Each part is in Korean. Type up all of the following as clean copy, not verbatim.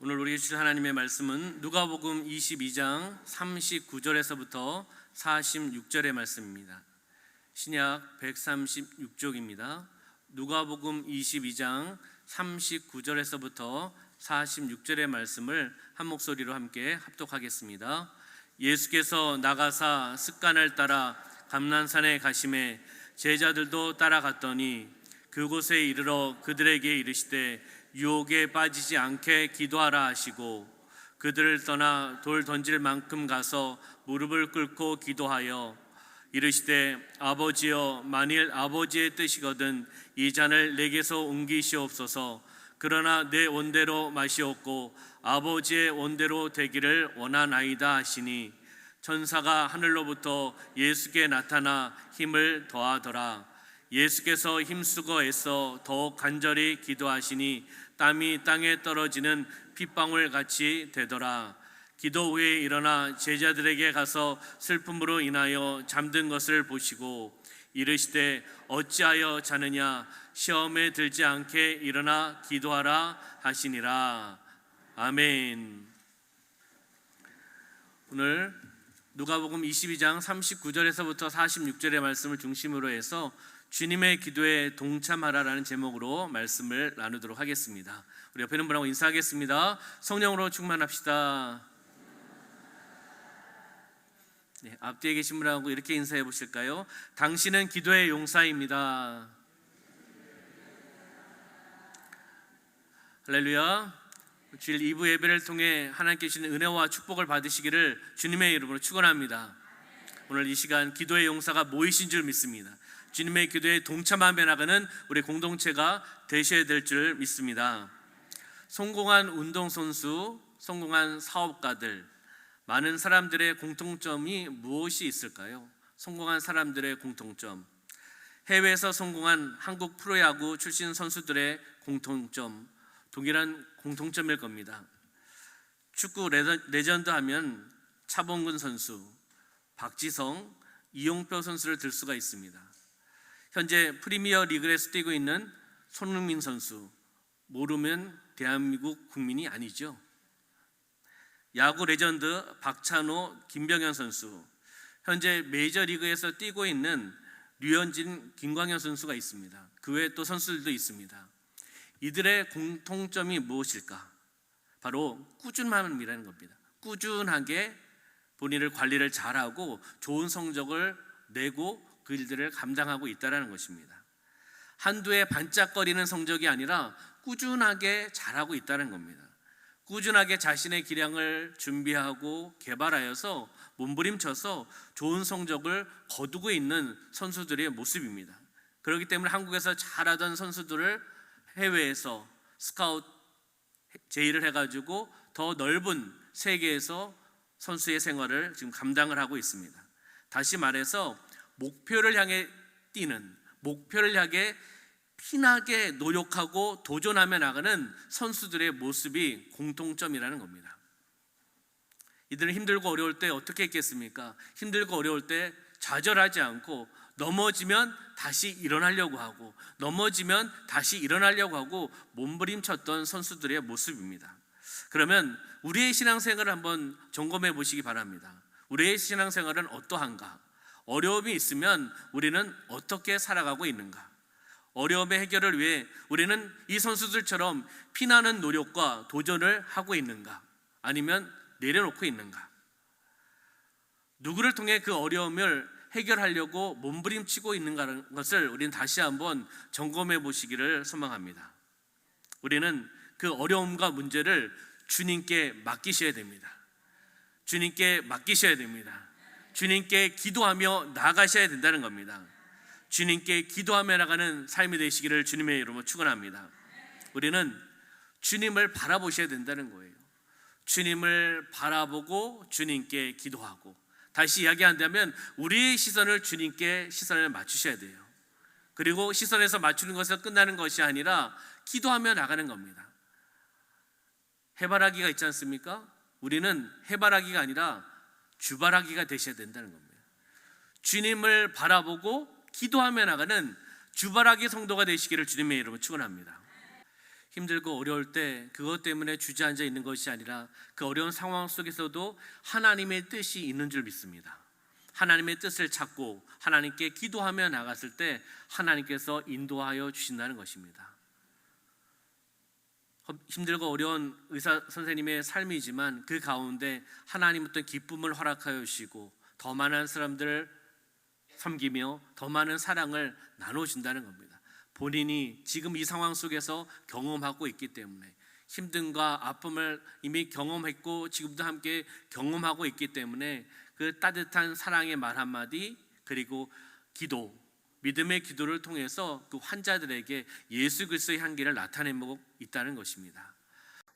오늘 우리에게 주신 하나님의 말씀은 누가복음 22장 39절에서부터 46절의 말씀입니다. 신약 136쪽입니다. 누가복음 22장 39절에서부터 46절의 말씀을 한 목소리로 함께 합독하겠습니다. 예수께서 나가사 습관을 따라 감난산에 가심에 제자들도 따라갔더니 그곳에 이르러 그들에게 이르시되 유혹에 빠지지 않게 기도하라 하시고 그들을 떠나 돌 던질 만큼 가서 무릎을 꿇고 기도하여 이르시되 아버지여, 만일 아버지의 뜻이거든 이 잔을 내게서 옮기시옵소서. 그러나 내 원대로 마시옵고 아버지의 원대로 되기를 원하나이다 하시니 천사가 하늘로부터 예수께 나타나 힘을 더하더라. 예수께서 힘쓰고 애써 더욱 간절히 기도하시니 땀이 땅에 떨어지는 핏방울 같이 되더라. 기도 후에 일어나 제자들에게 가서 슬픔으로 인하여 잠든 것을 보시고 이르시되 어찌하여 자느냐, 시험에 들지 않게 일어나 기도하라 하시니라. 아멘. 오늘 누가복음 22장 39절에서부터 46절의 말씀을 중심으로 해서 주님의 기도에 동참하라라는 제목으로 말씀을 나누도록 하겠습니다. 우리 옆에 있는 분하고 인사하겠습니다. 성령으로 충만합시다. 네, 앞뒤에 계신 분하고 이렇게 인사해 보실까요? 당신은 기도의 용사입니다. 할렐루야. 주일 2부 예배를 통해 하나님께 주시는 은혜와 축복을 받으시기를 주님의 이름으로 축원합니다. 오늘 이 시간 기도의 용사가 모이신 줄 믿습니다. 주님의 기도에 동참하며 나가는 우리 공동체가 되셔야 될 줄 믿습니다. 성공한 운동선수, 성공한 사업가들, 많은 사람들의 공통점이 무엇이 있을까요? 성공한 사람들의 공통점, 해외에서 성공한 한국 프로야구 출신 선수들의 공통점, 동일한 공통점일 겁니다. 축구 레전드 하면 차범근 선수, 박지성, 이용표 선수를 들 수가 있습니다. 현재 프리미어 리그에서 뛰고 있는 손흥민 선수, 모르면 대한민국 국민이 아니죠. 야구 레전드 박찬호, 김병현 선수, 현재 메이저리그에서 뛰고 있는 류현진, 김광현 선수가 있습니다. 그 외에 또 선수들도 있습니다. 이들의 공통점이 무엇일까? 바로 꾸준함이라는 겁니다. 꾸준하게 본인을 관리를 잘하고 좋은 성적을 내고 그 일들을 감당하고 있다는 것입니다. 한두 해 반짝거리는 성적이 아니라 꾸준하게 잘하고 있다는 겁니다. 꾸준하게 자신의 기량을 준비하고 개발하여서 몸부림쳐서 좋은 성적을 거두고 있는 선수들의 모습입니다. 그렇기 때문에 한국에서 잘하던 선수들을 해외에서 스카우트 제의를 해가지고 더 넓은 세계에서 선수의 생활을 지금 감당을 하고 있습니다. 다시 말해서 목표를 향해 뛰는, 목표를 향해 피나게 노력하고 도전하며 나가는 선수들의 모습이 공통점이라는 겁니다. 이들은 힘들고 어려울 때 어떻게 했겠습니까? 힘들고 어려울 때 좌절하지 않고 넘어지면 다시 일어나려고 하고 넘어지면 다시 일어나려고 하고 몸부림쳤던 선수들의 모습입니다. 그러면 우리의 신앙생활을 한번 점검해 보시기 바랍니다. 우리의 신앙생활은 어떠한가? 어려움이 있으면 우리는 어떻게 살아가고 있는가? 어려움의 해결을 위해 우리는 이 선수들처럼 피나는 노력과 도전을 하고 있는가? 아니면 내려놓고 있는가? 누구를 통해 그 어려움을 해결하려고 몸부림치고 있는가 것을 우리는 다시 한번 점검해 보시기를 소망합니다. 우리는 그 어려움과 문제를 주님께 맡기셔야 됩니다. 주님께 맡기셔야 됩니다. 주님께 기도하며 나가셔야 된다는 겁니다. 주님께 기도하며 나가는 삶이 되시기를 주님의 이름으로 축원합니다. 우리는 주님을 바라보셔야 된다는 거예요. 주님을 바라보고 주님께 기도하고, 다시 이야기한다면 우리의 시선을 주님께 시선을 맞추셔야 돼요. 그리고 시선에서 맞추는 것에서 끝나는 것이 아니라 기도하며 나가는 겁니다. 해바라기가 있지 않습니까? 우리는 해바라기가 아니라 주바라기가 되셔야 된다는 겁니다. 주님을 바라보고 기도하며 나가는 주바라기 성도가 되시기를 주님의 이름으로 축원합니다. 힘들고 어려울 때 그것 때문에 주저앉아 있는 것이 아니라 그 어려운 상황 속에서도 하나님의 뜻이 있는 줄 믿습니다. 하나님의 뜻을 찾고 하나님께 기도하며 나갔을 때 하나님께서 인도하여 주신다는 것입니다. 힘들고 어려운 의사 선생님의 삶이지만 그 가운데 하나님 어떤 기쁨을 허락하여 주시고 더 많은 사람들을 섬기며 더 많은 사랑을 나눠준다는 겁니다. 본인이 지금 이 상황 속에서 경험하고 있기 때문에 힘듦과 아픔을 이미 경험했고 지금도 함께 경험하고 있기 때문에 그 따뜻한 사랑의 말 한마디 그리고 기도, 믿음의 기도를 통해서 그 환자들에게 예수 그리스도의 향기를 나타내고 있다는 것입니다.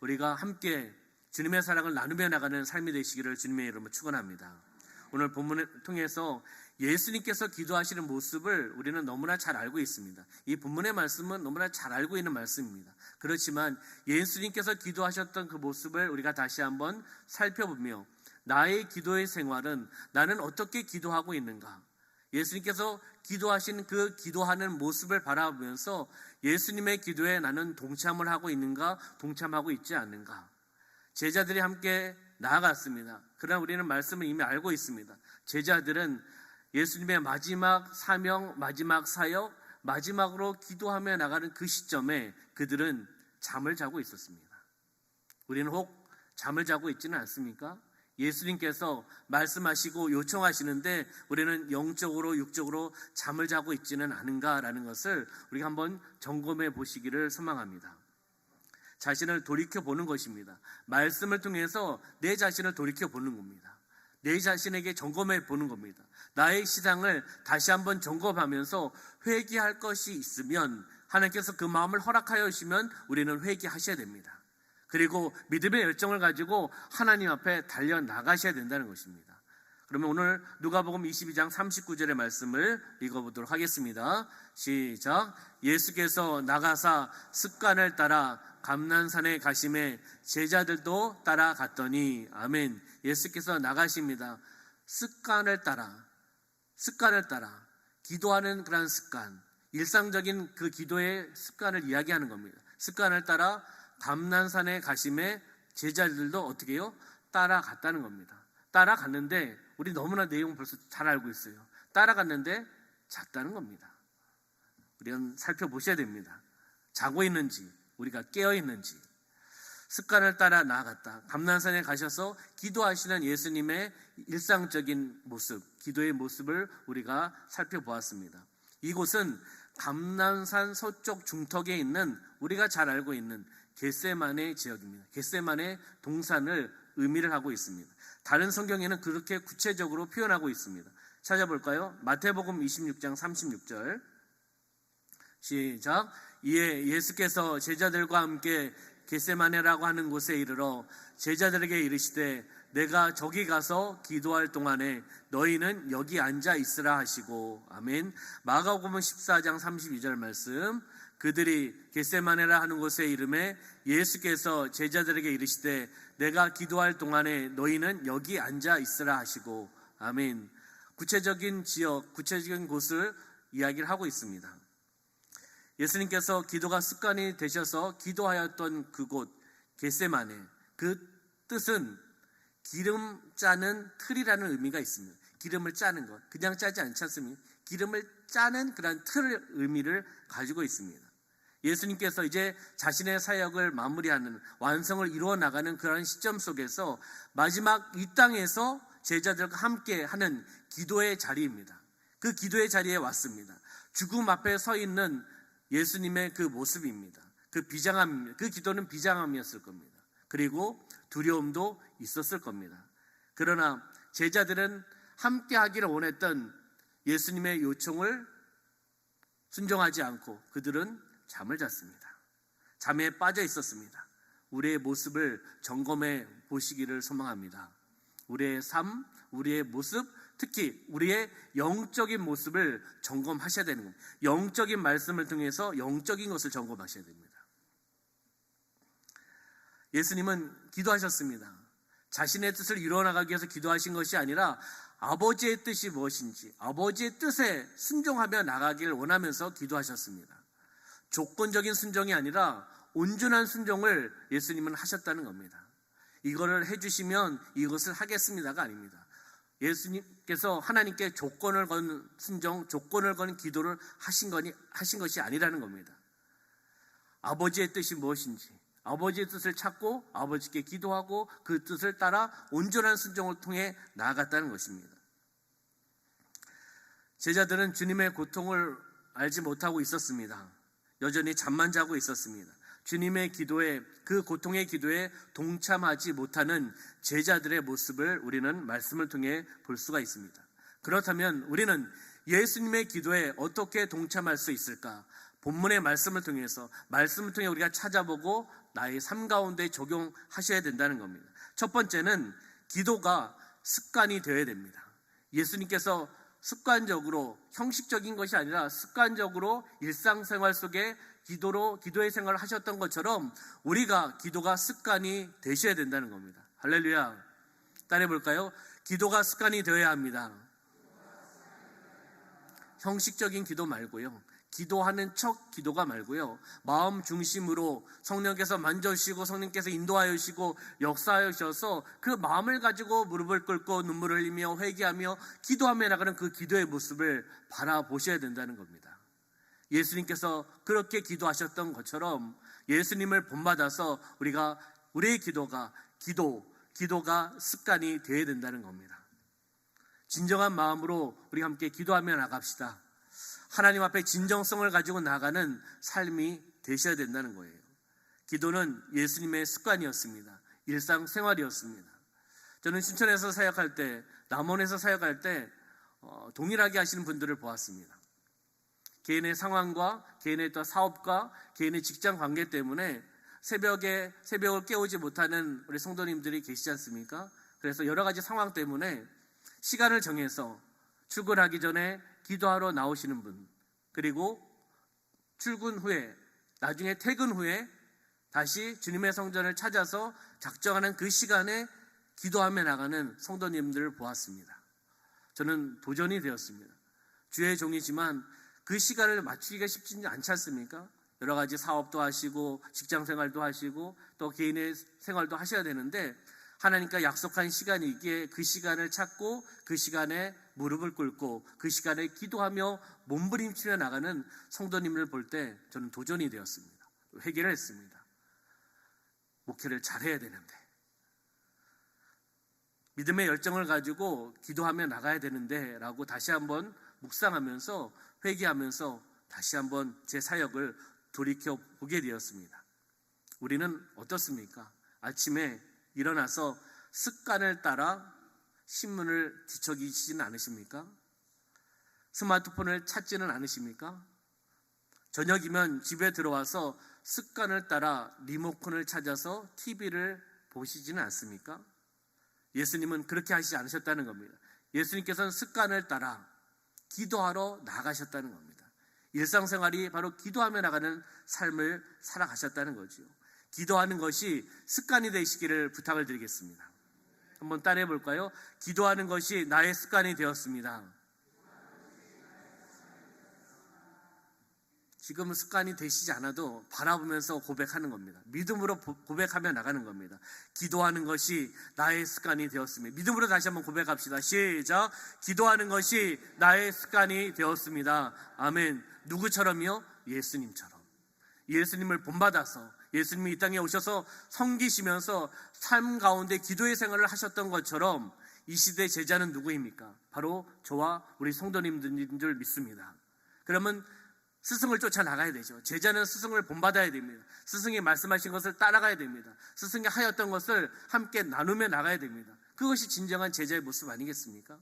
우리가 함께 주님의 사랑을 나누며 나가는 삶이 되시기를 주님의 이름으로 축원합니다. 오늘 본문을 통해서 예수님께서 기도하시는 모습을 우리는 너무나 잘 알고 있습니다. 이 본문의 말씀은 너무나 잘 알고 있는 말씀입니다. 그렇지만 예수님께서 기도하셨던 그 모습을 우리가 다시 한번 살펴보며 나의 기도의 생활은 나는 어떻게 기도하고 있는가? 예수님께서 기도하신 그 기도하는 모습을 바라보면서 예수님의 기도에 나는 동참을 하고 있는가, 동참하고 있지 않는가? 제자들이 함께 나아갔습니다. 그러나 우리는 말씀을 이미 알고 있습니다. 제자들은 예수님의 마지막 사명, 마지막 사역, 마지막으로 기도하며 나가는 그 시점에 그들은 잠을 자고 있었습니다. 우리는 혹 잠을 자고 있지는 않습니까? 예수님께서 말씀하시고 요청하시는데 우리는 영적으로 육적으로 잠을 자고 있지는 않은가라는 것을 우리가 한번 점검해 보시기를 소망합니다. 자신을 돌이켜보는 것입니다. 말씀을 통해서 내 자신을 돌이켜보는 겁니다. 내 자신에게 점검해 보는 겁니다. 나의 신앙을 다시 한번 점검하면서 회개할 것이 있으면 하나님께서 그 마음을 허락하여 주시면 우리는 회개하셔야 됩니다. 그리고 믿음의 열정을 가지고 하나님 앞에 달려나가셔야 된다는 것입니다. 그러면 오늘 누가복음 22장 39절의 말씀을 읽어보도록 하겠습니다. 시작. 예수께서 나가사 습관을 따라 감난산에 가심에 제자들도 따라갔더니 아멘. 예수께서 나가십니다. 습관을 따라 기도하는 그런 습관, 일상적인 그 기도의 습관을 이야기하는 겁니다. 습관을 따라 감난산에 가심에 제자들도 어떻게 해요? 따라갔다는 겁니다. 따라갔는데 우리 너무나 내용 벌써 잘 알고 있어요. 따라갔는데 잤다는 겁니다. 우리는 살펴보셔야 됩니다. 자고 있는지 우리가 깨어 있는지. 습관을 따라 나아갔다. 감난산에 가셔서 기도하시는 예수님의 일상적인 모습, 기도의 모습을 우리가 살펴보았습니다. 이곳은 감난산 서쪽 중턱에 있는 우리가 잘 알고 있는 겟세마네 지역입니다. 겟세마네 동산을 의미를 하고 있습니다. 다른 성경에는 그렇게 구체적으로 표현하고 있습니다. 찾아볼까요? 마태복음 26장 36절 시작. 이에 예수께서 제자들과 함께 겟세마네라고 하는 곳에 이르러 제자들에게 이르시되 내가 저기 가서 기도할 동안에 너희는 여기 앉아 있으라 하시고 아멘. 마가복음 14장 32절 말씀. 그들이 겟세마네라 하는 곳에 이름에 예수께서 제자들에게 이르시되 내가 기도할 동안에 너희는 여기 앉아 있으라 하시고 아멘. 구체적인 지역, 구체적인 곳을 이야기를 하고 있습니다. 예수님께서 기도가 습관이 되셔서 기도하였던 그곳 겟세마네, 그 뜻은 기름 짜는 틀이라는 의미가 있습니다. 기름을 짜는 것, 그냥 짜지 않지 않습니까? 기름을 짜는 그런 틀 의미를 가지고 있습니다. 예수님께서 이제 자신의 사역을 마무리하는, 완성을 이루어 나가는 그런 시점 속에서 마지막 이 땅에서 제자들과 함께 하는 기도의 자리입니다. 그 기도의 자리에 왔습니다. 죽음 앞에 서 있는 예수님의 그 모습입니다. 그 비장함입니다. 그 기도는 비장함이었을 겁니다. 그리고 두려움도 있었을 겁니다. 그러나 제자들은 함께 하기를 원했던 예수님의 요청을 순종하지 않고 그들은 잠을 잤습니다. 잠에 빠져 있었습니다. 우리의 모습을 점검해 보시기를 소망합니다. 우리의 삶, 우리의 모습, 특히 우리의 영적인 모습을 점검하셔야 되는 겁니다. 영적인 말씀을 통해서 영적인 것을 점검하셔야 됩니다. 예수님은 기도하셨습니다. 자신의 뜻을 이루어나가기 위해서 기도하신 것이 아니라 아버지의 뜻이 무엇인지 아버지의 뜻에 순종하며 나가기를 원하면서 기도하셨습니다. 조건적인 순종이 아니라 온전한 순종을 예수님은 하셨다는 겁니다. 이거를 해주시면 이것을 하겠습니다가 아닙니다. 예수님께서 하나님께 조건을 건 순종, 조건을 건 기도를 하신 것이 아니라는 겁니다. 아버지의 뜻이 무엇인지, 아버지의 뜻을 찾고 아버지께 기도하고 그 뜻을 따라 온전한 순종을 통해 나아갔다는 것입니다. 제자들은 주님의 고통을 알지 못하고 있었습니다. 여전히 잠만 자고 있었습니다. 주님의 기도에, 그 고통의 기도에 동참하지 못하는 제자들의 모습을 우리는 말씀을 통해 볼 수가 있습니다. 그렇다면 우리는 예수님의 기도에 어떻게 동참할 수 있을까? 본문의 말씀을 통해 우리가 찾아보고 나의 삶 가운데 적용하셔야 된다는 겁니다. 첫 번째는 기도가 습관이 되어야 됩니다. 예수님께서 습관적으로, 형식적인 것이 아니라 습관적으로 일상생활 속에 기도의 생활을 하셨던 것처럼 우리가 기도가 습관이 되셔야 된다는 겁니다. 할렐루야. 따라해 볼까요? 기도가 습관이 되어야 합니다. 형식적인 기도 말고요, 기도하는 척 기도가 말고요, 마음 중심으로 성령께서 만져주시고 성령께서 인도하여 주시고 역사하여 주셔서 그 마음을 가지고 무릎을 꿇고 눈물을 흘리며 회개하며 기도하며 나가는 그 기도의 모습을 바라보셔야 된다는 겁니다. 예수님께서 그렇게 기도하셨던 것처럼 예수님을 본받아서 우리의 기도가 습관이 되어야 된다는 겁니다. 진정한 마음으로 우리 함께 기도하며 나갑시다. 하나님 앞에 진정성을 가지고 나가는 삶이 되셔야 된다는 거예요. 기도는 예수님의 습관이었습니다. 일상생활이었습니다. 저는 신천에서 사역할 때, 남원에서 사역할 때 동일하게 하시는 분들을 보았습니다. 개인의 상황과 개인의 또 사업과 개인의 직장 관계 때문에 새벽을 깨우지 못하는 우리 성도님들이 계시지 않습니까? 그래서 여러 가지 상황 때문에 시간을 정해서 출근하기 전에 기도하러 나오시는 분, 그리고 출근 후에, 나중에 퇴근 후에 다시 주님의 성전을 찾아서 작정하는 그 시간에 기도하며 나가는 성도님들을 보았습니다. 저는 도전이 되었습니다. 주의 종이지만 그 시간을 맞추기가 쉽지 않지 않습니까? 여러 가지 사업도 하시고 직장 생활도 하시고 또 개인의 생활도 하셔야 되는데, 하나님과 약속한 시간이기에 그 시간을 찾고 그 시간에 무릎을 꿇고 그 시간에 기도하며 몸부림치며 나가는 성도님을 볼 때 저는 도전이 되었습니다. 회개를 했습니다. 목회를 잘해야 되는데, 믿음의 열정을 가지고 기도하며 나가야 되는데 라고 다시 한번 묵상하면서 회개하면서 다시 한번 제 사역을 돌이켜보게 되었습니다. 우리는 어떻습니까? 아침에 일어나서 습관을 따라 신문을 뒤척이시지는 않으십니까? 스마트폰을 찾지는 않으십니까? 저녁이면 집에 들어와서 습관을 따라 리모컨을 찾아서 TV를 보시지는 않습니까? 예수님은 그렇게 하시지 않으셨다는 겁니다. 예수님께서는 습관을 따라 기도하러 나가셨다는 겁니다. 일상생활이 바로 기도하며 나가는 삶을 살아가셨다는 거죠. 기도하는 것이 습관이 되시기를 부탁을 드리겠습니다. 한번 따라해 볼까요? 기도하는 것이 나의 습관이 되었습니다. 지금 습관이 되시지 않아도 바라보면서 고백하는 겁니다. 믿음으로 고백하며 나가는 겁니다. 기도하는 것이 나의 습관이 되었습니다. 믿음으로 다시 한번 고백합시다. 시작. 기도하는 것이 나의 습관이 되었습니다. 아멘. 누구처럼요? 예수님처럼. 예수님을 본받아서 예수님이 이 땅에 오셔서 섬기시면서 삶 가운데 기도의 생활을 하셨던 것처럼 이 시대 제자는 누구입니까? 바로 저와 우리 성도님들인 줄 믿습니다. 그러면 스승을 쫓아 나가야 되죠. 제자는 스승을 본받아야 됩니다. 스승이 말씀하신 것을 따라가야 됩니다. 스승이 하였던 것을 함께 나누며 나가야 됩니다. 그것이 진정한 제자의 모습 아니겠습니까?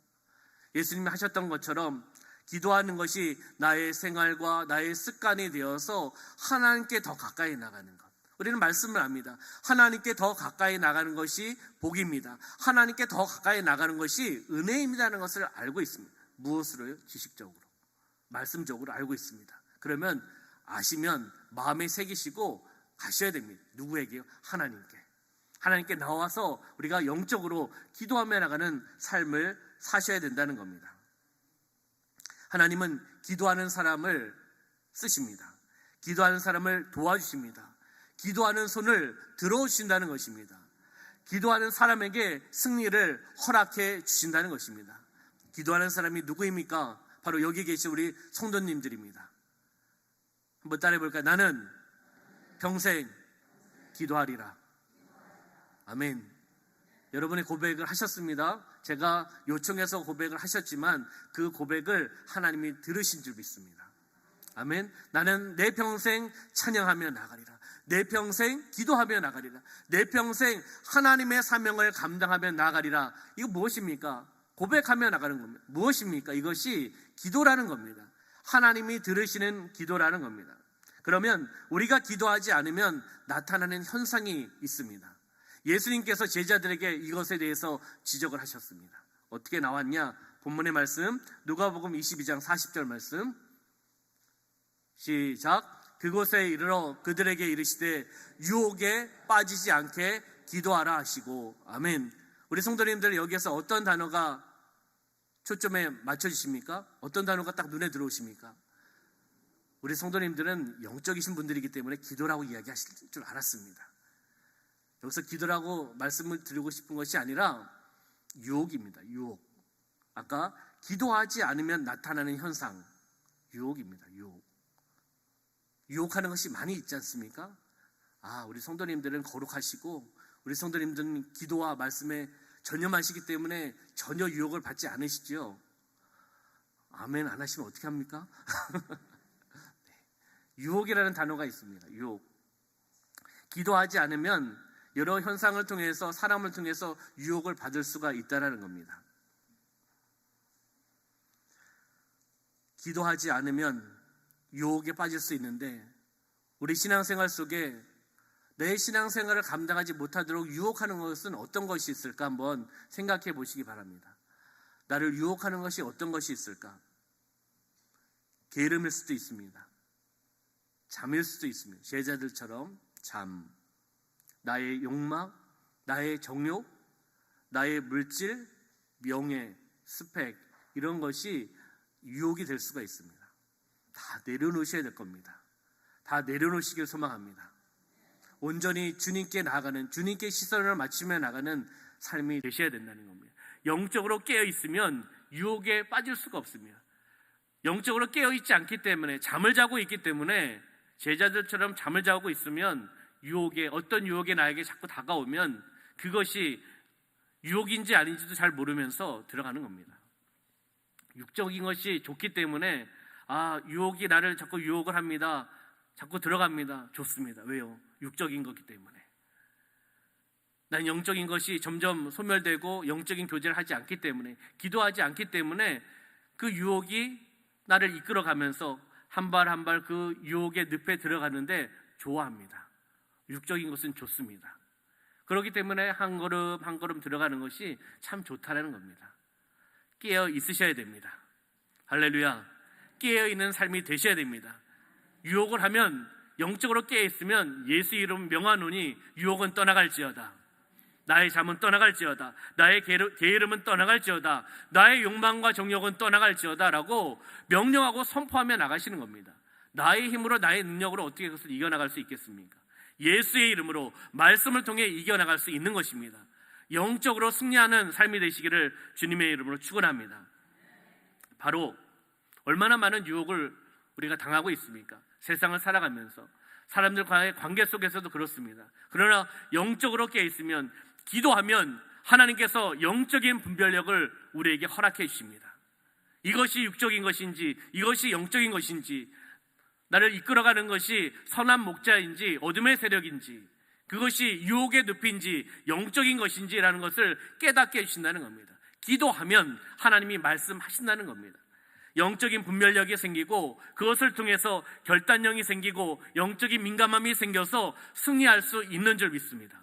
예수님이 하셨던 것처럼 기도하는 것이 나의 생활과 나의 습관이 되어서 하나님께 더 가까이 나가는 것. 우리는 말씀을 압니다. 하나님께 더 가까이 나가는 것이 복입니다. 하나님께 더 가까이 나가는 것이 은혜입니다라는 것을 알고 있습니다. 무엇으로요? 지식적으로, 말씀적으로 알고 있습니다. 그러면 아시면 마음에 새기시고 가셔야 됩니다. 누구에게요? 하나님께 나와서 우리가 영적으로 기도하며 나가는 삶을 사셔야 된다는 겁니다. 하나님은 기도하는 사람을 쓰십니다. 기도하는 사람을 도와주십니다. 기도하는 손을 들어주신다는 것입니다. 기도하는 사람에게 승리를 허락해 주신다는 것입니다. 기도하는 사람이 누구입니까? 바로 여기 계신 우리 성도님들입니다. 한번 따라해 볼까요? 나는 평생 기도하리라. 아멘. 여러분의 고백을 하셨습니다. 제가 요청해서 고백을 하셨지만 그 고백을 하나님이 들으신 줄 믿습니다. 아멘. 나는 내 평생 찬양하며 나가리라. 내 평생 기도하며 나가리라. 내 평생 하나님의 사명을 감당하며 나가리라. 이거 무엇입니까? 고백하며 나가는 겁니다. 무엇입니까? 이것이 기도라는 겁니다. 하나님이 들으시는 기도라는 겁니다. 그러면 우리가 기도하지 않으면 나타나는 현상이 있습니다. 예수님께서 제자들에게 이것에 대해서 지적을 하셨습니다. 어떻게 나왔냐? 본문의 말씀 누가복음 22장 40절 말씀 시작. 그곳에 이르러 그들에게 이르시되 유혹에 빠지지 않게 기도하라 하시고. 아멘. 우리 성도님들 여기에서 어떤 단어가 초점에 맞춰주십니까? 어떤 단어가 딱 눈에 들어오십니까? 우리 성도님들은 영적이신 분들이기 때문에 기도라고 이야기하실 줄 알았습니다. 여기서 기도라고 말씀을 드리고 싶은 것이 아니라 유혹입니다. 유혹. 아까 기도하지 않으면 나타나는 현상, 유혹입니다. 유혹. 유혹하는 것이 많이 있지 않습니까? 우리 성도님들은 거룩하시고 우리 성도님들은 기도와 말씀에 전념하시기 때문에 전혀 유혹을 받지 않으시죠. 아멘 안 하시면 어떻게 합니까? 유혹이라는 단어가 있습니다. 유혹. 기도하지 않으면 여러 현상을 통해서 사람을 통해서 유혹을 받을 수가 있다는 겁니다. 기도하지 않으면 유혹에 빠질 수 있는데 우리 신앙생활 속에 내 신앙생활을 감당하지 못하도록 유혹하는 것은 어떤 것이 있을까 한번 생각해 보시기 바랍니다. 나를 유혹하는 것이 어떤 것이 있을까? 게으름일 수도 있습니다. 잠일 수도 있습니다. 제자들처럼 잠, 나의 욕망, 나의 정욕, 나의 물질, 명예, 스펙 이런 것이 유혹이 될 수가 있습니다. 다 내려놓으셔야 될 겁니다. 다 내려놓으시길 소망합니다. 온전히 주님께 나아가는, 주님께 시선을 맞추며 나가는 삶이 되셔야 된다는 겁니다. 영적으로 깨어있으면 유혹에 빠질 수가 없습니다. 영적으로 깨어있지 않기 때문에, 잠을 자고 있기 때문에, 제자들처럼 잠을 자고 있으면 어떤 유혹이 나에게 자꾸 다가오면 그것이 유혹인지 아닌지도 잘 모르면서 들어가는 겁니다. 육적인 것이 좋기 때문에 유혹이 나를 자꾸 유혹을 합니다. 자꾸 들어갑니다. 좋습니다. 왜요? 육적인 거기 때문에. 난 영적인 것이 점점 소멸되고 영적인 교제를 하지 않기 때문에, 기도하지 않기 때문에 그 유혹이 나를 이끌어가면서 한 발 한 발 그 유혹의 늪에 들어가는데 좋아합니다. 육적인 것은 좋습니다. 그렇기 때문에 한 걸음 한 걸음 들어가는 것이 참 좋다는 겁니다. 깨어 있으셔야 됩니다. 할렐루야. 깨어 있는 삶이 되셔야 됩니다. 유혹을 하면, 영적으로 깨어 있으면 예수 이름 명하노니 유혹은 떠나갈지어다. 나의 잠은 떠나갈지어다. 나의 게으름은 떠나갈지어다. 나의 욕망과 정욕은 떠나갈지어다 라고 명령하고 선포하며 나가시는 겁니다. 나의 힘으로, 나의 능력으로 어떻게 그것을 이겨나갈 수 있겠습니까? 예수의 이름으로, 말씀을 통해 이겨나갈 수 있는 것입니다. 영적으로 승리하는 삶이 되시기를 주님의 이름으로 축원합니다. 바로 얼마나 많은 유혹을 우리가 당하고 있습니까? 세상을 살아가면서 사람들과의 관계 속에서도 그렇습니다. 그러나 영적으로 깨어있으면, 기도하면 하나님께서 영적인 분별력을 우리에게 허락해 주십니다. 이것이 육적인 것인지, 이것이 영적인 것인지, 나를 이끌어가는 것이 선한 목자인지 어둠의 세력인지, 그것이 유혹의 늪인지 영적인 것인지라는 것을 깨닫게 해주신다는 겁니다. 기도하면 하나님이 말씀하신다는 겁니다. 영적인 분별력이 생기고 그것을 통해서 결단력이 생기고 영적인 민감함이 생겨서 승리할 수 있는 줄 믿습니다.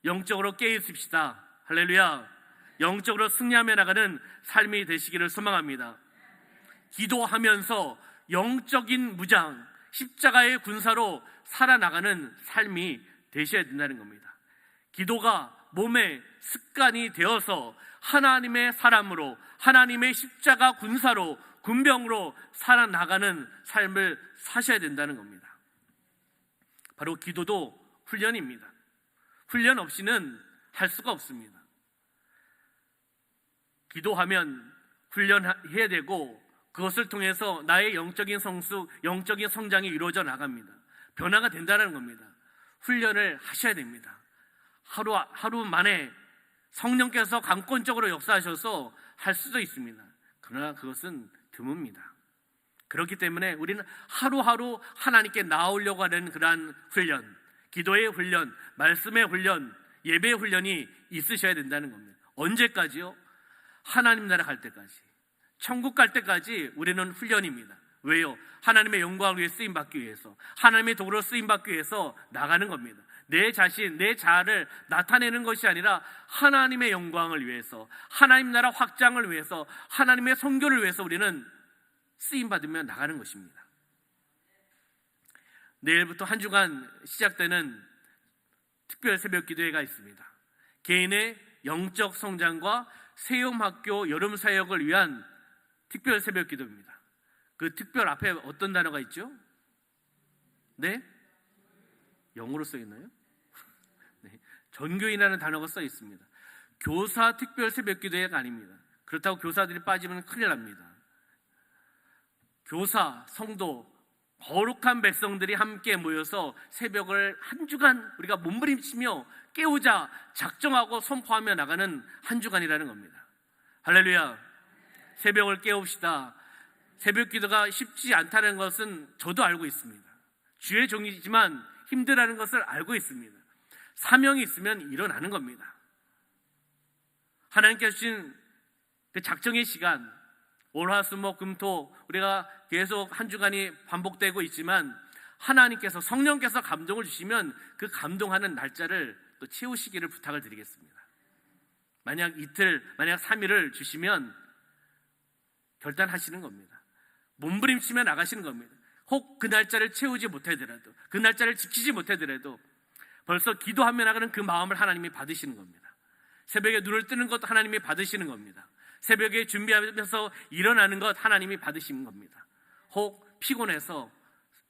영적으로 깨어있읍시다. 할렐루야. 영적으로 승리하며 나가는 삶이 되시기를 소망합니다. 기도하면서 영적인 무장, 십자가의 군사로 살아나가는 삶이 되셔야 된다는 겁니다. 기도가 몸의 습관이 되어서 하나님의 사람으로, 하나님의 십자가 군사로, 군병으로 살아나가는 삶을 사셔야 된다는 겁니다. 바로 기도도 훈련입니다. 훈련 없이는 할 수가 없습니다. 기도하면 훈련해야 되고 그것을 통해서 나의 영적인 성숙, 영적인 성장이 이루어져 나갑니다. 변화가 된다는 겁니다. 훈련을 하셔야 됩니다. 하루 만에 성령께서 강권적으로 역사하셔서 할 수도 있습니다. 그러나 그것은 드뭅니다. 그렇기 때문에 우리는 하루하루 하나님께 나아오려고 하는 그러한 훈련, 기도의 훈련, 말씀의 훈련, 예배의 훈련이 있으셔야 된다는 겁니다. 언제까지요? 하나님 나라 갈 때까지, 천국 갈 때까지 우리는 훈련입니다. 왜요? 하나님의 영광을 위해 쓰임받기 위해서, 하나님의 도구로 쓰임받기 위해서 나가는 겁니다. 내 자신, 내 자아를 나타내는 것이 아니라 하나님의 영광을 위해서, 하나님 나라 확장을 위해서, 하나님의 선교를 위해서 우리는 쓰임받으며 나가는 것입니다. 내일부터 한 주간 시작되는 특별 새벽 기도회가 있습니다. 개인의 영적 성장과 세움학교 여름 사역을 위한 특별 새벽 기도입니다. 그 특별 앞에 어떤 단어가 있죠? 네? 영어로 써 있나요? 네. 전교인이라는 단어가 써 있습니다. 교사 특별 새벽 기도회가 아닙니다. 그렇다고 교사들이 빠지면 큰일 납니다. 교사, 성도, 거룩한 백성들이 함께 모여서 새벽을 한 주간 우리가 몸부림치며 깨우자 작정하고 선포하며 나가는 한 주간이라는 겁니다. 할렐루야. 새벽을 깨웁시다. 새벽 기도가 쉽지 않다는 것은 저도 알고 있습니다. 주의 종이지만 힘들다는 것을 알고 있습니다. 사명이 있으면 일어나는 겁니다. 하나님께서 주신 그 작정의 시간, 월화수목금토 우리가 계속 한 주간이 반복되고 있지만 하나님께서, 성령께서 감동을 주시면 그 감동하는 날짜를 또 채우시기를 부탁을 드리겠습니다. 만약 이틀, 만약 3일을 주시면 결단하시는 겁니다. 몸부림치며 나가시는 겁니다. 혹 그 날짜를 채우지 못하더라도, 그 날짜를 지키지 못하더라도 벌써 기도하며 나가는 그 마음을 하나님이 받으시는 겁니다. 새벽에 눈을 뜨는 것 하나님이 받으시는 겁니다. 새벽에 준비하면서 일어나는 것 하나님이 받으시는 겁니다. 혹 피곤해서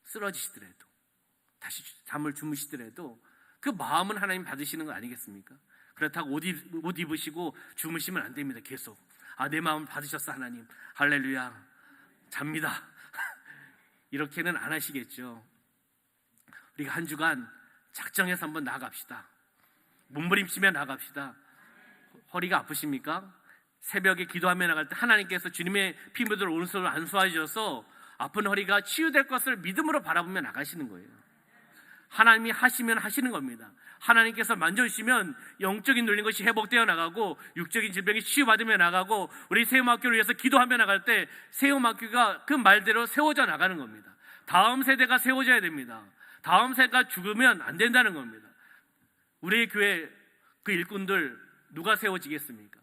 쓰러지시더라도, 다시 잠을 주무시더라도 그 마음은 하나님 받으시는 거 아니겠습니까? 그렇다고 옷 입으시고 주무시면 안 됩니다. 계속 내 마음 받으셨어 하나님, 할렐루야, 잡니다. 이렇게는 안 하시겠죠. 우리가 한 주간 작정해서 한번 나아갑시다. 몸부림치며 나갑시다. 허리가 아프십니까? 새벽에 기도하며 나갈 때 하나님께서 주님의 피부들 오른손을 안수하셔서 아픈 허리가 치유될 것을 믿음으로 바라보며 나가시는 거예요. 하나님이 하시면 하시는 겁니다. 하나님께서 만져주시면 영적인 눌린 것이 회복되어 나가고 육적인 질병이 치유받으며 나가고, 우리 세움학교를 위해서 기도하며 나갈 때 세움학교가 그 말대로 세워져 나가는 겁니다. 다음 세대가 세워져야 됩니다. 다음 세대가 죽으면 안 된다는 겁니다. 우리 교회 그 일꾼들 누가 세워지겠습니까?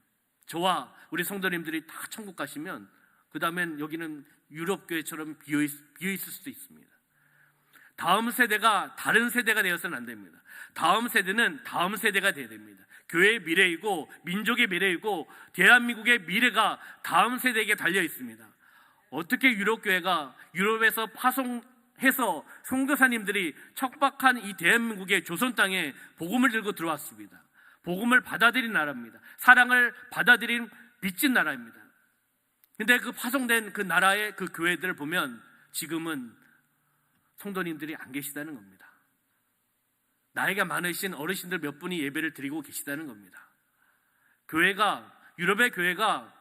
저와 우리 성도님들이 다 천국 가시면 그 다음엔 여기는 유럽 교회처럼 비어있을 수도 있습니다. 다음 세대가 다른 세대가 되어서는 안 됩니다. 다음 세대는 다음 세대가 되어야 됩니다. 교회의 미래이고 민족의 미래이고 대한민국의 미래가 다음 세대에게 달려 있습니다. 어떻게 유럽 교회가 유럽에서 파송해서 선교사님들이 척박한 이 대한민국의 조선 땅에 복음을 들고 들어왔습니다. 복음을 받아들인 나라입니다. 사랑을 받아들인 빚진 나라입니다. 근데 그 파송된 그 나라의 그 교회들을 보면 지금은 성도님들이 안 계시다는 겁니다. 나이가 많으신 어르신들 몇 분이 예배를 드리고 계시다는 겁니다. 교회가, 유럽의 교회가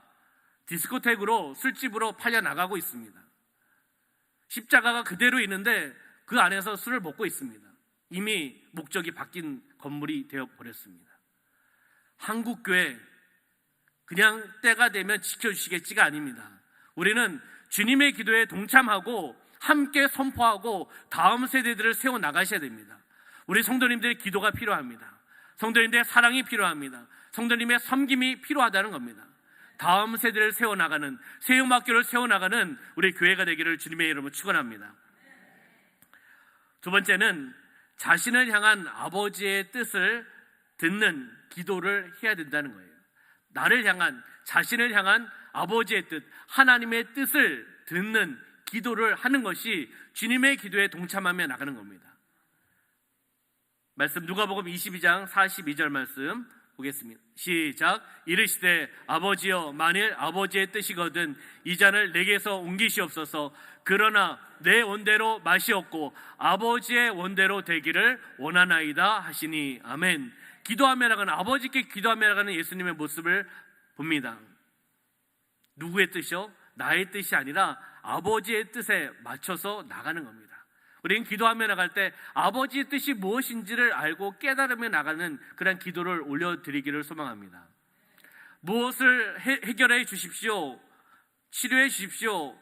디스코텍으로, 술집으로 팔려 나가고 있습니다. 십자가가 그대로 있는데 그 안에서 술을 먹고 있습니다. 이미 목적이 바뀐 건물이 되어버렸습니다. 한국교회, 그냥 때가 되면 지켜주시겠지가 아닙니다. 우리는 주님의 기도에 동참하고 함께 선포하고 다음 세대들을 세워나가셔야 됩니다. 우리 성도님들의 기도가 필요합니다. 성도님들의 사랑이 필요합니다. 성도님의 섬김이 필요하다는 겁니다. 다음 세대를 세워나가는, 세움학교를 세워나가는 우리 교회가 되기를 주님의 이름으로 축원합니다. 두 번째는 자신을 향한 아버지의 뜻을 듣는 기도를 해야 된다는 거예요. 나를 향한, 자신을 향한 아버지의 뜻, 하나님의 뜻을 듣는 기도를 하는 것이 주님의 기도에 동참하며 나가는 겁니다. 말씀 누가복음 22장 42절 말씀 보겠습니다. 시작. 이르시되 아버지여 만일 아버지의 뜻이거든 이 잔을 내게서 옮기시옵소서. 그러나 내 원대로 마시옵고 아버지의 원대로 되기를 원하나이다 하시니. 아멘. 기도하며 나가는, 아버지께 기도하며 나가는 예수님의 모습을 봅니다. 누구의 뜻이요? 나의 뜻이 아니라 아버지의 뜻에 맞춰서 나가는 겁니다. 우리는 기도하며 나갈 때 아버지의 뜻이 무엇인지를 알고 깨달으며 나가는 그런 기도를 올려드리기를 소망합니다. 무엇을 해결해 주십시오, 치료해 주십시오,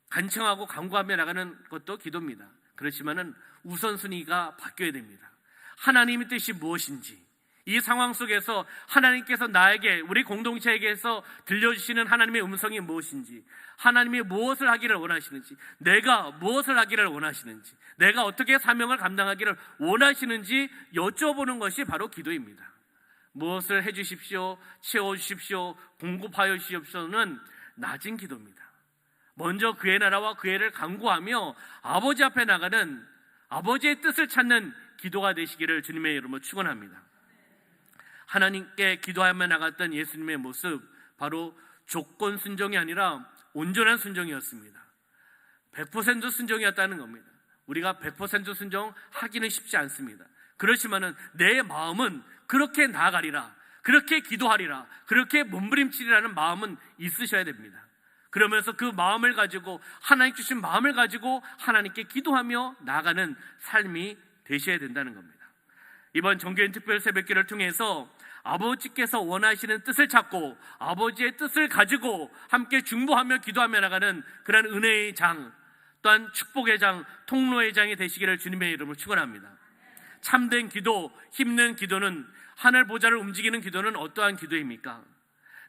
간청하고 간구하며 나가는 것도 기도입니다. 그렇지만은 우선순위가 바뀌어야 됩니다. 하나님의 뜻이 무엇인지, 이 상황 속에서 하나님께서 나에게, 우리 공동체에게서 들려주시는 하나님의 음성이 무엇인지, 하나님이 무엇을 하기를 원하시는지, 내가 무엇을 하기를 원하시는지, 내가 어떻게 사명을 감당하기를 원하시는지 여쭤보는 것이 바로 기도입니다. 무엇을 해주십시오, 채워주십시오, 공급하여 주십시오는 낮은 기도입니다. 먼저 그의 나라와 그의 를 간구하며 아버지 앞에 나가는, 아버지의 뜻을 찾는 기도가 되시기를 주님의 이름으로 축원합니다. 하나님께 기도하며 나갔던 예수님의 모습, 바로 조건 순종이 아니라 온전한 순종이었습니다. 100% 순종이었다는 겁니다. 우리가 100% 순종하기는 쉽지 않습니다. 그렇지만은 내 마음은 그렇게 나아가리라, 그렇게 기도하리라, 그렇게 몸부림치리라는 마음은 있으셔야 됩니다. 그러면서 그 마음을 가지고, 하나님 주신 마음을 가지고 하나님께 기도하며 나아가는 삶이 되셔야 된다는 겁니다. 이번 정교인 특별 새벽기를 통해서 아버지께서 원하시는 뜻을 찾고 아버지의 뜻을 가지고 함께 중보하며 기도하며 나가는 그런 은혜의 장, 또한 축복의 장, 통로의 장이 되시기를 주님의 이름으로 축원합니다. 참된 기도, 힘든 기도는, 하늘 보좌를 움직이는 기도는 어떠한 기도입니까?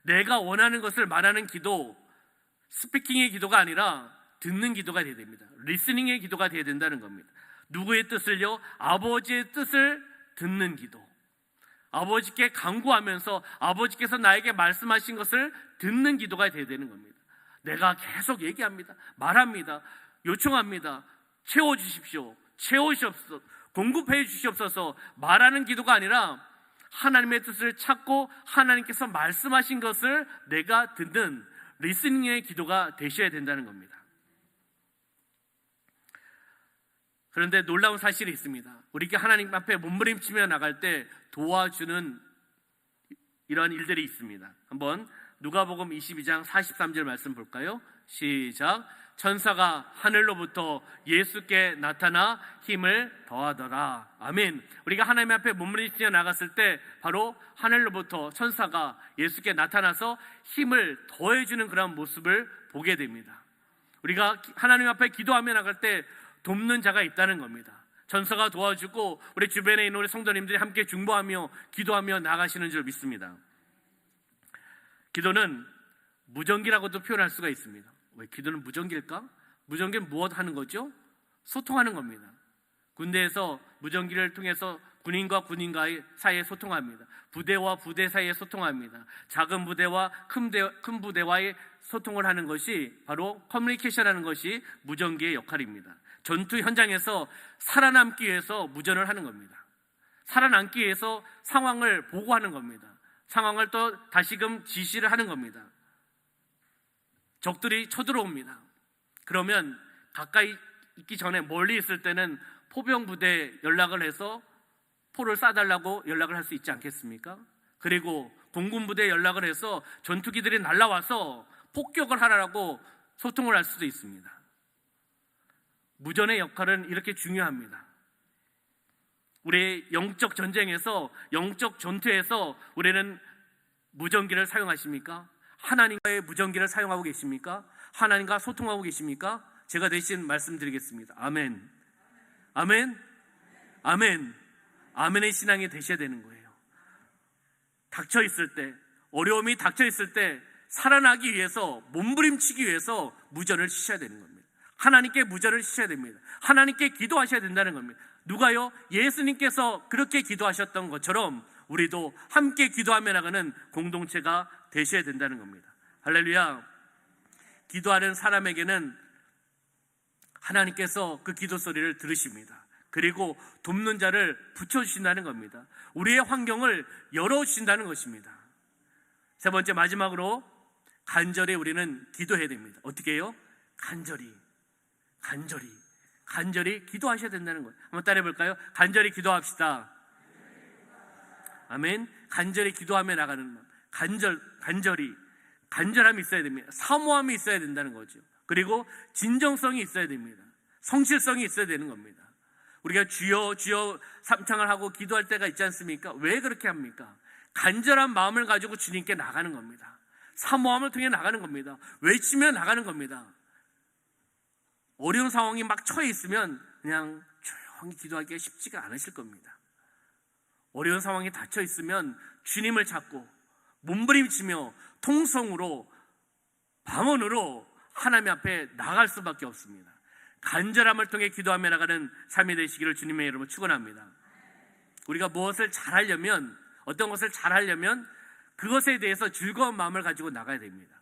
내가 원하는 것을 말하는 기도, 스피킹의 기도가 아니라 듣는 기도가 되어야 됩니다. 리스닝의 기도가 되어야 된다는 겁니다. 누구의 뜻을요? 아버지의 뜻을 듣는 기도. 아버지께 간구하면서 아버지께서 나에게 말씀하신 것을 듣는 기도가 되어야 되는 겁니다. 내가 계속 얘기합니다, 말합니다, 요청합니다. 채워주십시오, 채워주시옵소서, 공급해 주시옵소서 말하는 기도가 아니라 하나님의 뜻을 찾고 하나님께서 말씀하신 것을 내가 듣는 리스닝의 기도가 되셔야 된다는 겁니다. 그런데 놀라운 사실이 있습니다. 우리가 하나님 앞에 몸부림치며 나갈 때 도와주는 이러한 일들이 있습니다. 한번 누가복음 22장 43절 말씀 볼까요? 시작. 천사가 하늘로부터 예수께 나타나 힘을 더하더라. 아멘. 우리가 하나님 앞에 몸부림치며 나갔을 때 바로 하늘로부터 천사가 예수께 나타나서 힘을 더해주는 그런 모습을 보게 됩니다. 우리가 하나님 앞에 기도하며 나갈 때 돕는 자가 있다는 겁니다. 천사가 도와주고 우리 주변에 있는 우리 성도님들이 함께 중보하며 기도하며 나가시는 줄 믿습니다. 기도는 무전기라고도 표현할 수가 있습니다. 왜 기도는 무전기일까? 무전기는 무엇 하는 거죠? 소통하는 겁니다. 군대에서 무전기를 통해서 군인과 군인과 사이에 소통합니다. 부대와 부대 사이에 소통합니다. 작은 부대와 큰 부대와의 소통을 하는 것이 바로 커뮤니케이션하는 것이 무전기의 역할입니다. 전투 현장에서 살아남기 위해서 무전을 하는 겁니다. 살아남기 위해서 상황을 보고하는 겁니다. 상황을 또 다시금 지시를 하는 겁니다. 적들이 쳐들어옵니다. 그러면 가까이 있기 전에 멀리 있을 때는 포병부대에 연락을 해서 포를 쏴달라고 연락을 할 수 있지 않겠습니까? 그리고 공군부대에 연락을 해서 전투기들이 날아와서 폭격을 하라고 소통을 할 수도 있습니다. 무전의 역할은 이렇게 중요합니다. 우리의 영적 전쟁에서, 영적 전투에서 우리는 무전기를 사용하십니까? 하나님과의 무전기를 사용하고 계십니까? 하나님과 소통하고 계십니까? 제가 대신 말씀드리겠습니다. 아멘. 아멘. 아멘. 아멘의 신앙이 되셔야 되는 거예요. 닥쳐 있을 때, 어려움이 닥쳐 있을 때 살아나기 위해서, 몸부림치기 위해서 무전을 치셔야 되는 겁니다. 하나님께 무전을 치셔야 됩니다. 하나님께 기도하셔야 된다는 겁니다. 누가요? 예수님께서 그렇게 기도하셨던 것처럼 우리도 함께 기도하며 나가는 공동체가 되셔야 된다는 겁니다. 할렐루야. 기도하는 사람에게는 하나님께서 그 기도 소리를 들으십니다. 그리고 돕는 자를 붙여주신다는 겁니다. 우리의 환경을 열어주신다는 것입니다. 세 번째, 마지막으로 간절히 우리는 기도해야 됩니다. 어떻게 해요? 간절히 기도하셔야 된다는 거예요. 한번 따라해 볼까요? 간절히 기도합시다. 아멘. 간절히 기도하며 나가는 마음. 간절함이 있어야 됩니다. 사모함이 있어야 된다는 거죠. 그리고 진정성이 있어야 됩니다. 성실성이 있어야 되는 겁니다. 우리가 주여 주여 삼창을 하고 기도할 때가 있지 않습니까? 왜 그렇게 합니까? 간절한 마음을 가지고 주님께 나가는 겁니다. 사모함을 통해 나가는 겁니다. 외치며 나가는 겁니다. 어려운 상황이 막 처해 있으면 그냥 조용히 기도하기가 쉽지가 않으실 겁니다. 어려운 상황이 닫혀 있으면 주님을 찾고 몸부림치며 통성으로 방언으로 하나님 앞에 나갈 수밖에 없습니다. 간절함을 통해 기도하며 나가는 삶이 되시기를 주님의 이름으로 축원합니다. 우리가 무엇을 잘하려면, 어떤 것을 잘하려면 그것에 대해서 즐거운 마음을 가지고 나가야 됩니다.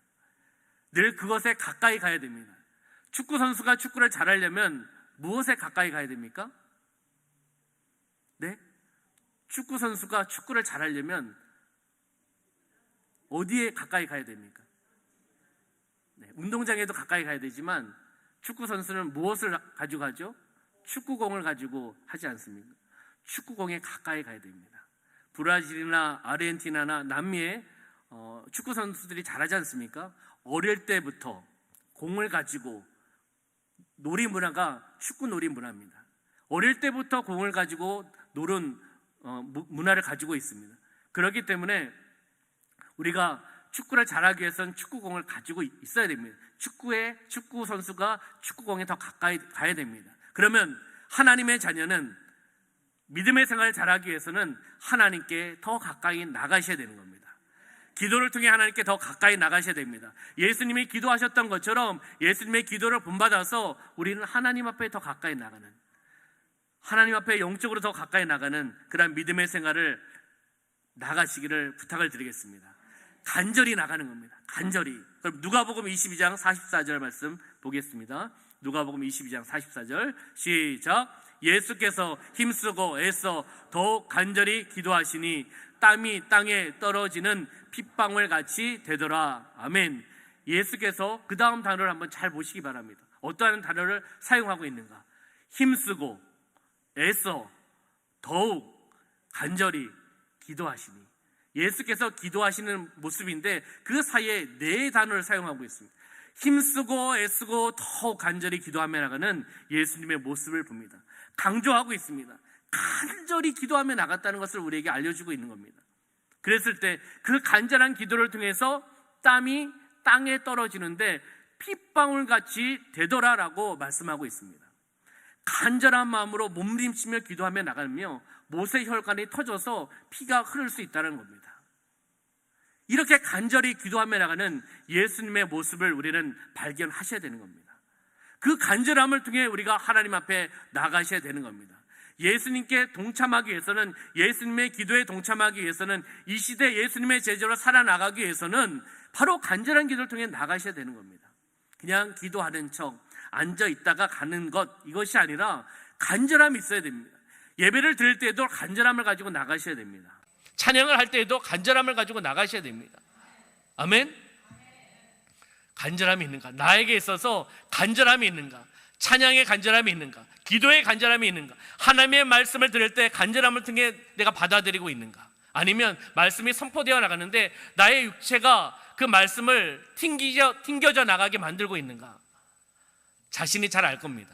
늘 그것에 가까이 가야 됩니다. 축구 선수가 축구를 잘하려면 무엇에 가까이 가야 됩니까? 네? 축구 선수가 축구를 잘하려면 어디에 가까이 가야 됩니까? 네, 운동장에도 가까이 가야 되지만 축구 선수는 무엇을 가지고 가죠? 축구공을 가지고 하지 않습니까? 축구공에 가까이 가야 됩니다. 브라질이나 아르헨티나나 남미의 축구 선수들이 잘하지 않습니까? 어릴 때부터 공을 가지고 놀이 문화가 축구 놀이 문화입니다. 어릴 때부터 공을 가지고 노는 문화를 가지고 있습니다. 그렇기 때문에 우리가 축구를 잘하기 위해서는 축구공을 가지고 있어야 됩니다. 축구 선수가 축구공에 더 가까이 가야 됩니다. 그러면 하나님의 자녀는 믿음의 생활을 잘하기 위해서는 하나님께 더 가까이 나가셔야 되는 겁니다. 기도를 통해 하나님께 더 가까이 나가셔야 됩니다. 예수님이 기도하셨던 것처럼 예수님의 기도를 본받아서 우리는 하나님 앞에 더 가까이 나가는, 하나님 앞에 영적으로 더 가까이 나가는 그런 믿음의 생활을 나가시기를 부탁을 드리겠습니다. 간절히 나가는 겁니다. 간절히. 그럼 누가복음 22장 44절 말씀 보겠습니다. 누가복음 22장 44절 시작. 예수께서 힘쓰고 애써 더욱 간절히 기도하시니 땀이 땅에 떨어지는 핏방울 같이 되더라. 아멘. 예수께서 그 다음 단어를 한번 잘 보시기 바랍니다. 어떠한 단어를 사용하고 있는가? 힘쓰고 애써 더욱 간절히 기도하시니. 예수께서 기도하시는 모습인데 그 사이에 네 단어를 사용하고 있습니다. 힘쓰고 애쓰고 더욱 간절히 기도하며 나가는 예수님의 모습을 봅니다. 강조하고 있습니다. 간절히 기도하며 나갔다는 것을 우리에게 알려주고 있는 겁니다. 그랬을 때 그 간절한 기도를 통해서 땀이 땅에 떨어지는데 핏방울같이 되더라라고 말씀하고 있습니다. 간절한 마음으로 몸부림치며 기도하며 나가며 못의 혈관이 터져서 피가 흐를 수 있다는 겁니다. 이렇게 간절히 기도하며 나가는 예수님의 모습을 우리는 발견하셔야 되는 겁니다. 그 간절함을 통해 우리가 하나님 앞에 나가셔야 되는 겁니다. 예수님께 동참하기 위해서는, 예수님의 기도에 동참하기 위해서는, 이 시대 예수님의 제자로 살아나가기 위해서는 바로 간절한 기도를 통해 나가셔야 되는 겁니다. 그냥 기도하는 척 앉아 있다가 가는 것, 이것이 아니라 간절함이 있어야 됩니다. 예배를 드릴 때에도 간절함을 가지고 나가셔야 됩니다. 찬양을 할 때에도 간절함을 가지고 나가셔야 됩니다. 아멘. 간절함이 있는가? 나에게 있어서 간절함이 있는가? 찬양의 간절함이 있는가? 기도의 간절함이 있는가? 하나님의 말씀을 들을 때 간절함을 통해 내가 받아들이고 있는가? 아니면 말씀이 선포되어 나가는데 나의 육체가 그 말씀을 튕겨져 나가게 만들고 있는가? 자신이 잘 알 겁니다.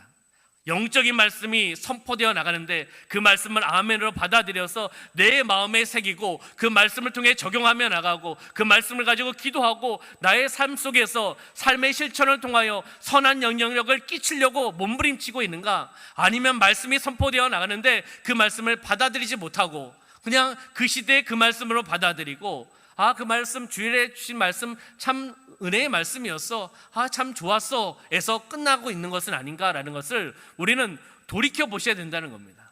영적인 말씀이 선포되어 나가는데 그 말씀을 아멘으로 받아들여서 내 마음에 새기고 그 말씀을 통해 적용하며 나가고 그 말씀을 가지고 기도하고 나의 삶 속에서 삶의 실천을 통하여 선한 영향력을 끼치려고 몸부림치고 있는가? 아니면 말씀이 선포되어 나가는데 그 말씀을 받아들이지 못하고 그냥 그 시대의 그 말씀으로 받아들이고 그 말씀, 주일에 주신 말씀 참 은혜의 말씀이었어, 참 좋았어 에서 끝나고 있는 것은 아닌가라는 것을 우리는 돌이켜 보셔야 된다는 겁니다.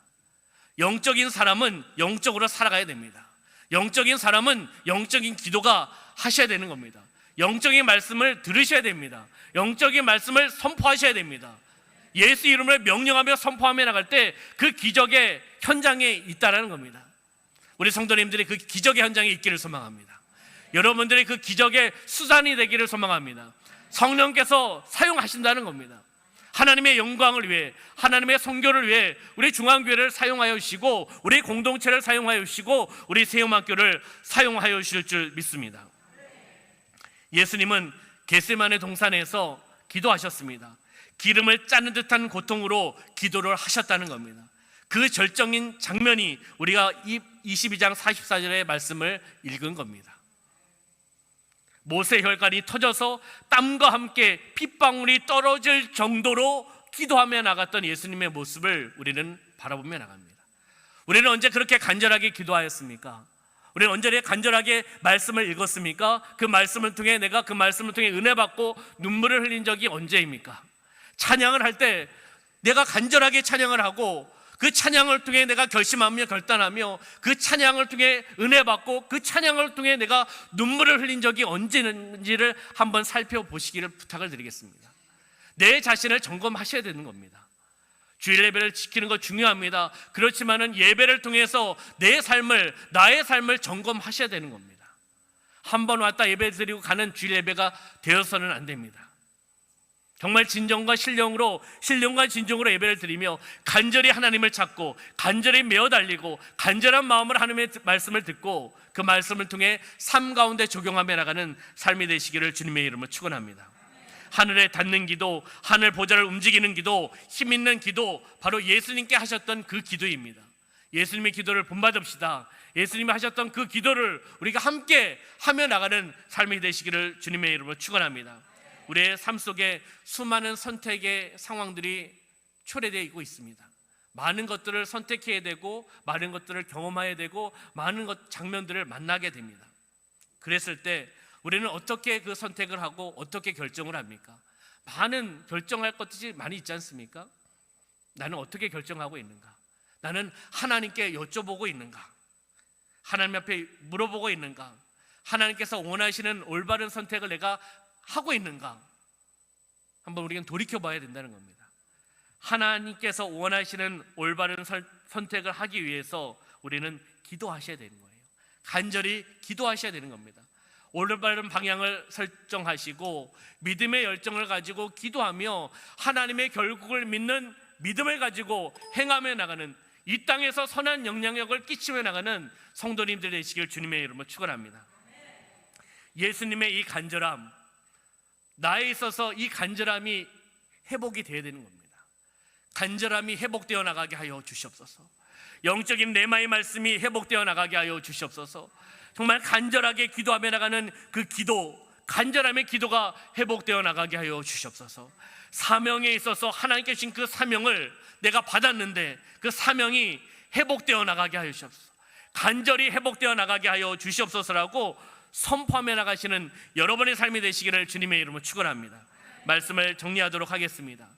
영적인 사람은 영적으로 살아가야 됩니다. 영적인 사람은 영적인 기도가 하셔야 되는 겁니다. 영적인 말씀을 들으셔야 됩니다. 영적인 말씀을 선포하셔야 됩니다. 예수 이름을 명령하며 선포하며 나갈 때 그 기적의 현장에 있다라는 겁니다. 우리 성도님들이 그 기적의 현장에 있기를 소망합니다. 여러분들이 그 기적의 수단이 되기를 소망합니다. 성령께서 사용하신다는 겁니다. 하나님의 영광을 위해, 하나님의 선교를 위해 우리 중앙교회를 사용하여 주시고, 우리 공동체를 사용하여 주시고, 우리 세움학교를 사용하여 주실 줄 믿습니다. 예수님은 겟세마네 동산에서 기도하셨습니다. 기름을 짜는 듯한 고통으로 기도를 하셨다는 겁니다. 그 절정인 장면이 우리가 22장 44절의 말씀을 읽은 겁니다. 모세 혈관이 터져서 땀과 함께 핏방울이 떨어질 정도로 기도하며 나갔던 예수님의 모습을 우리는 바라보며 나갑니다. 우리는 언제 그렇게 간절하게 기도하였습니까? 우리는 언제 간절하게 말씀을 읽었습니까? 그 말씀을 통해 내가 그 말씀을 통해 은혜 받고 눈물을 흘린 적이 언제입니까? 찬양을 할 때 내가 간절하게 찬양을 하고, 그 찬양을 통해 내가 결심하며 결단하며, 그 찬양을 통해 은혜 받고, 그 찬양을 통해 내가 눈물을 흘린 적이 언제인지를 한번 살펴보시기를 부탁을 드리겠습니다. 내 자신을 점검하셔야 되는 겁니다. 주일 예배를 지키는 거 중요합니다. 그렇지만은 예배를 통해서 내 삶을, 나의 삶을 점검하셔야 되는 겁니다. 한 번 왔다 예배 드리고 가는 주일 예배가 되어서는 안 됩니다. 정말 진정과 신령과 진정으로 예배를 드리며 간절히 하나님을 찾고, 간절히 메어 달리고, 간절한 마음으로 하나님의 말씀을 듣고, 그 말씀을 통해 삶 가운데 적용하며 나가는 삶이 되시기를 주님의 이름으로 축원합니다. 하늘에 닿는 기도, 하늘 보좌를 움직이는 기도, 힘 있는 기도, 바로 예수님께 하셨던 그 기도입니다. 예수님의 기도를 본받읍시다. 예수님이 하셨던 그 기도를 우리가 함께 하며 나가는 삶이 되시기를 주님의 이름으로 축원합니다. 우리의 삶 속에 수많은 선택의 상황들이 초래되고 있습니다. 많은 것들을 선택해야 되고, 많은 것들을 경험해야 되고, 많은 장면들을 만나게 됩니다. 그랬을 때 우리는 어떻게 그 선택을 하고 어떻게 결정을 합니까? 많은 결정할 것들이 많이 있지 않습니까? 나는 어떻게 결정하고 있는가? 나는 하나님께 여쭤보고 있는가? 하나님 앞에 물어보고 있는가? 하나님께서 원하시는 올바른 선택을 내가 하고 있는가? 한번 우리는 돌이켜봐야 된다는 겁니다. 하나님께서 원하시는 올바른 선택을 하기 위해서 우리는 기도하셔야 되는 거예요. 간절히 기도하셔야 되는 겁니다. 올바른 방향을 설정하시고 믿음의 열정을 가지고 기도하며 하나님의 결국을 믿는 믿음을 가지고 행하며 나가는, 이 땅에서 선한 영향력을 끼치며 나가는 성도님들 되시길 주님의 이름으로 축원합니다. 예수님의 이 간절함, 나에 있어서 이 간절함이 회복이 되어야 되는 겁니다. 간절함이 회복되어 나가게 하여 주시옵소서. 영적인 레마의 말씀이 회복되어 나가게 하여 주시옵소서. 정말 간절하게 기도하며 나가는 그 기도, 간절함의 기도가 회복되어 나가게 하여 주시옵소서. 사명에 있어서 하나님께 주신 그 사명을 내가 받았는데 그 사명이 회복되어 나가게 하여 주시옵소서. 간절히 회복되어 나가게 하여 주시옵소서라고 선포하며 나가시는 여러분의 삶이 되시기를 주님의 이름으로 축원합니다. 말씀을 정리하도록 하겠습니다.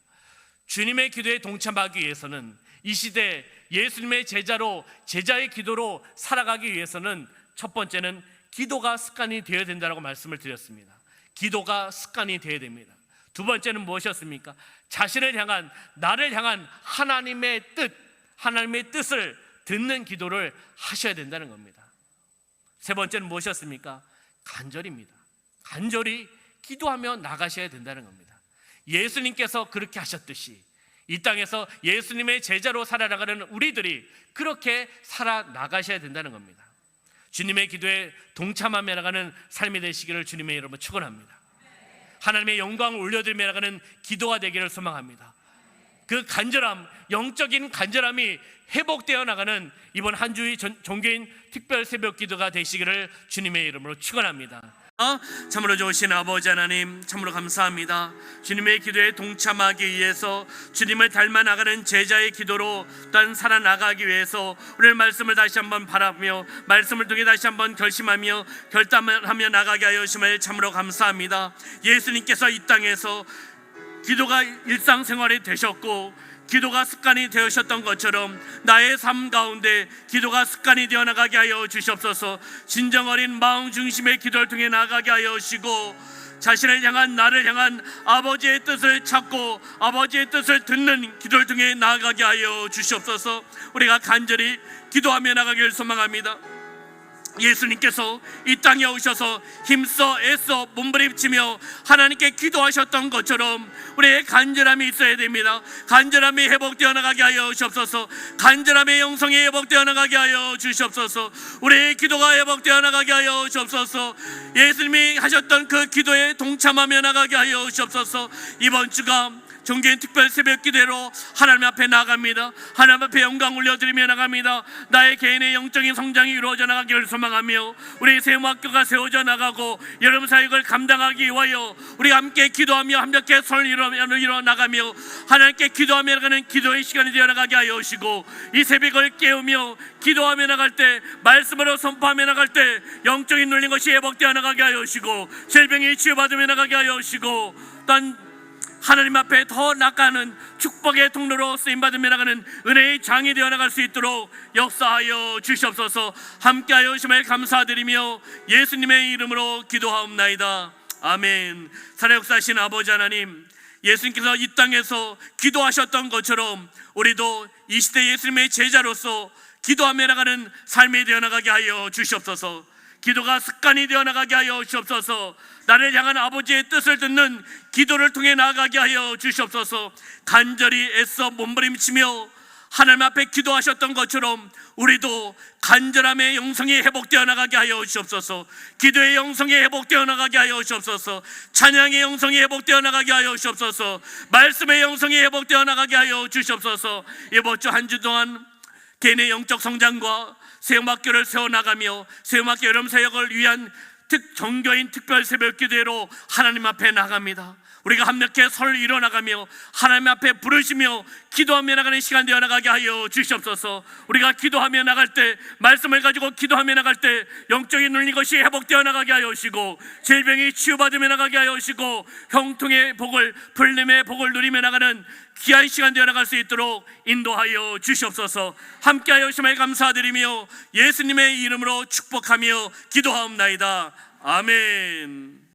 주님의 기도에 동참하기 위해서는, 이 시대 예수님의 제자로, 제자의 기도로 살아가기 위해서는 첫 번째는 기도가 습관이 되어야 된다고 말씀을 드렸습니다. 기도가 습관이 되어야 됩니다. 두 번째는 무엇이었습니까? 자신을 향한, 나를 향한 하나님의 뜻을 듣는 기도를 하셔야 된다는 겁니다. 세 번째는 무엇이었습니까? 간절입니다. 간절히 기도하며 나가셔야 된다는 겁니다. 예수님께서 그렇게 하셨듯이 이 땅에서 예수님의 제자로 살아나가는 우리들이 그렇게 살아나가셔야 된다는 겁니다. 주님의 기도에 동참하며 나가는 삶이 되시기를 주님의 이름으로 축원합니다. 하나님의 영광을 올려드리며 나가는 기도가 되기를 소망합니다. 그 간절함, 영적인 간절함이 회복되어 나가는 이번 한 주의 종교인 특별 새벽 기도가 되시기를 주님의 이름으로 축원합니다. 참으로 좋으신 아버지 하나님, 참으로 감사합니다. 주님의 기도에 동참하기 위해서, 주님을 닮아 나가는 제자의 기도로 또한 살아나가기 위해서 오늘 말씀을 다시 한번 바라며 말씀을 통해 다시 한번 결심하며 결단하며 나가게 하여 주심을 참으로 감사합니다. 예수님께서 이 땅에서 기도가 일상생활이 되셨고 기도가 습관이 되셨던 것처럼 나의 삶 가운데 기도가 습관이 되어 나가게 하여 주시옵소서. 진정 어린 마음 중심의 기도를 통해 나가게 하여 주시고 자신을 향한, 나를 향한 아버지의 뜻을 찾고 아버지의 뜻을 듣는 기도를 통해 나아가게 하여 주시옵소서. 우리가 간절히 기도하며 나가기를 소망합니다. 예수님께서 이 땅에 오셔서 힘써 애써 몸부림치며 하나님께 기도하셨던 것처럼 우리의 간절함이 있어야 됩니다. 간절함이 회복되어 나가게 하여 주옵소서. 간절함의 영성이 회복되어 나가게 하여 주시옵소서. 우리의 기도가 회복되어 나가게 하여 주옵소서. 예수님이 하셨던 그 기도에 동참하며 나가게 하여 주옵소서. 이번 주가 종교인 특별 새벽 기도로 하나님 앞에 나갑니다. 하나님 앞에 영광 올려드리며 나갑니다. 나의 개인의 영적인 성장이 이루어져 나가기를 소망하며 우리 세움학교가 세워져 나가고 여러분 사역을 감당하기 위하여 우리 함께 기도하며 함께 손을 이뤄 나가며 하나님께 기도하며 나가는 기도의 시간이 되어 나가게 하여 주시고, 이 새벽을 깨우며 기도하며 나갈 때, 말씀으로 선포하며 나갈 때 영적인 눌린 것이 회복되어 나가게 하여 주시고, 질병이 치유받으며 나가게 하여 주시고, 또한 하나님 앞에 더 나가는 축복의 통로로 쓰임받으며 나가는 은혜의 장이 되어 나갈 수 있도록 역사하여 주시옵소서. 함께하여 주심을 감사드리며 예수님의 이름으로 기도하옵나이다. 아멘. 살아 역사하신 아버지 하나님, 예수님께서 이 땅에서 기도하셨던 것처럼 우리도 이 시대 예수님의 제자로서 기도하며 나가는 삶이 되어 나가게 하여 주시옵소서. 기도가 습관이 되어 나가게 하여 주시옵소서. 나를 향한 아버지의 뜻을 듣는 기도를 통해 나아가게 하여 주시옵소서. 간절히 애써 몸부림치며 하나님 앞에 기도하셨던 것처럼 우리도 간절함의 영성이 회복되어 나가게 하여 주시옵소서. 기도의 영성이 회복되어 나가게 하여 주시옵소서. 찬양의 영성이 회복되어 나가게 하여 주시옵소서. 말씀의 영성이 회복되어 나가게 하여 주시옵소서. 이번 주 한 주 동안 개인의 영적 성장과 세움학교를 세워나가며 세움학교 여름 사역을 위한 정교인 특별 새벽 기도회로 하나님 앞에 나갑니다. 우리가 함께 서로 일어나가며 하나님 앞에 부르시며 기도하며 나가는 시간 되어 나가게 하여 주시옵소서. 우리가 기도하며 나갈 때, 말씀을 가지고 기도하며 나갈 때 영적인 눌린 것이 회복되어 나가게 하여 주시고, 질병이 치유받으며 나가게 하여 주시고, 형통의 복을, 풀림의 복을 누리며 나가는 귀한 시간 되어 나갈 수 있도록 인도하여 주시옵소서. 함께하여 주심을 감사드리며 예수님의 이름으로 축복하며 기도하옵나이다. 아멘.